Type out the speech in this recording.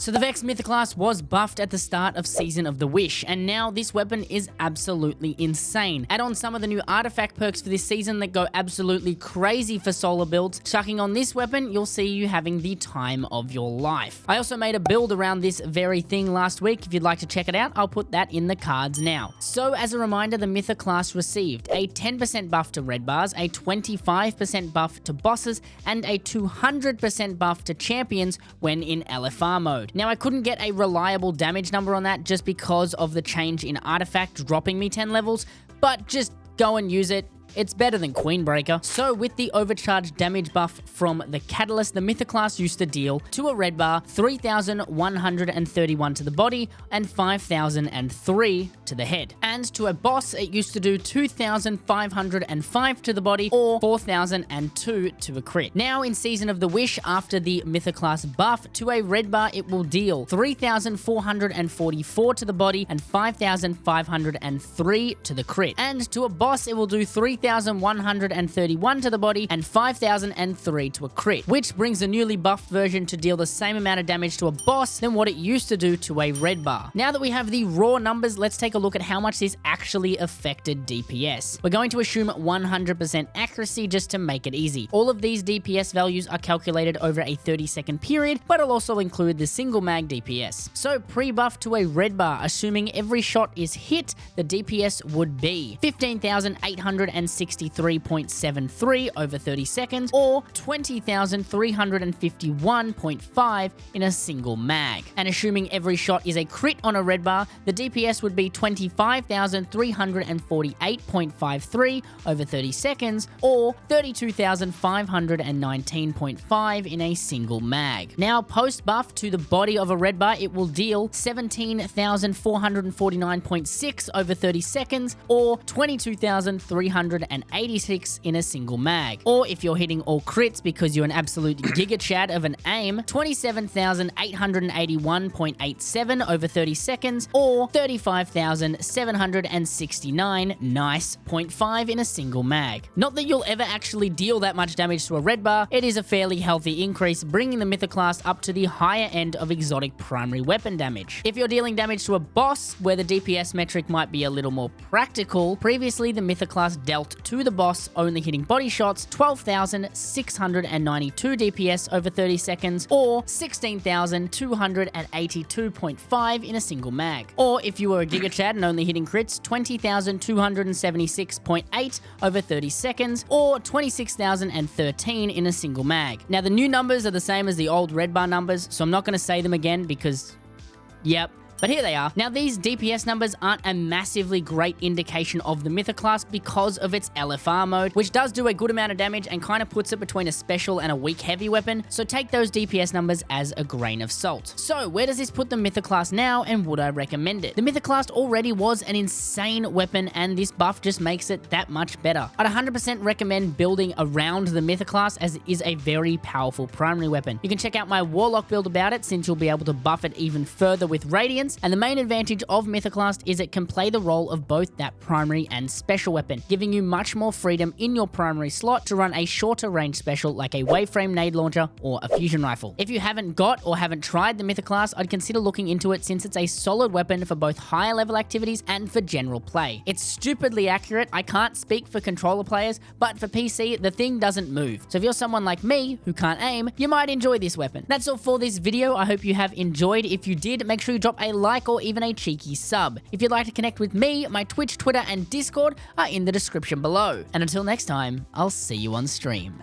So the Vex Mythoclast was buffed at the start of Season of the Wish, and now this weapon is absolutely insane. Add on some of the new artifact perks for this season that go absolutely crazy for solo builds. Chucking on this weapon, you'll see you having the time of your life. I also made a build around this very thing last week. If you'd like to check it out, I'll put that in the cards now. So as a reminder, the Mythoclast received a 10% buff to red bars, a 25% buff to bosses, and a 200% buff to champions when in LFR mode. Now, I couldn't get a reliable damage number on that just because of the change in artifact dropping me 10 levels, but just go and use it. It's better than Queenbreaker. So with the overcharged damage buff from the Catalyst, the Mythoclast used to deal to a red bar 3,131 to the body and 5,003 to the head. And to a boss, it used to do 2,505 to the body or 4,002 to a crit. Now in Season of the Wish, after the Mythoclast buff, to a red bar it will deal 3,444 to the body and 5,503 to the crit. And to a boss, it will do 3,131 to the body and 5,003 to a crit, which brings the newly buffed version to deal the same amount of damage to a boss than what it used to do to a red bar. Now that we have the raw numbers, let's take a look at how much this actually affected DPS. We're going to assume 100% accuracy just to make it easy. All of these DPS values are calculated over a 30-second period, but it'll also include the single mag DPS. So pre-buff to a red bar, assuming every shot is hit, the DPS would be 15,863.73 over 30 seconds, or 20,351.5 in a single mag. And assuming every shot is a crit on a red bar, the DPS would be 25,348.53 over 30 seconds, or 32,519.5 in a single mag. Now, post-buff to the body of a red bar, it will deal 17,449.6 over 30 seconds, or 22,386 in a single mag. Or if you're hitting all crits because you're an absolute giga chad of an aim, 27,881.87 over 30 seconds, or 35,769 nice 0.5 in a single mag. Not that you'll ever actually deal that much damage to a red bar, it is a fairly healthy increase, bringing the Mythoclast up to the higher end of exotic primary weapon damage. If you're dealing damage to a boss, where the DPS metric might be a little more practical, previously the Mythoclast dealt to the boss only hitting body shots 12,692 DPS over 30 seconds, or 16,282.5 in a single mag. Or if you were a Giga Chad and only hitting crits, 20,276.8 over 30 seconds, or 26,013 in a single mag. Now the new numbers are the same as the old red bar numbers, so I'm not going to say them again because, yep. But here they are. Now, these DPS numbers aren't a massively great indication of the Mythoclast because of its LFR mode, which does do a good amount of damage and kind of puts it between a special and a weak heavy weapon, so take those DPS numbers as a grain of salt. So, where does this put the Mythoclast now, and would I recommend it? The Mythoclast already was an insane weapon, and this buff just makes it that much better. I'd 100% recommend building around the Mythoclast, as it is a very powerful primary weapon. You can check out my Warlock build about it, since you'll be able to buff it even further with Radiance. And the main advantage of Mythoclast is it can play the role of both that primary and special weapon, giving you much more freedom in your primary slot to run a shorter range special like a Waveframe Nade Launcher or a Fusion Rifle. If you haven't got or haven't tried the Mythoclast, I'd consider looking into it, since it's a solid weapon for both higher level activities and for general play. It's stupidly accurate. I can't speak for controller players, but for PC, the thing doesn't move. So if you're someone like me who can't aim, you might enjoy this weapon. That's all for this video. I hope you have enjoyed. If you did, make sure you drop a like or even a cheeky sub. If you'd like to connect with me, my Twitch, Twitter, and Discord are in the description below. And until next time, I'll see you on stream.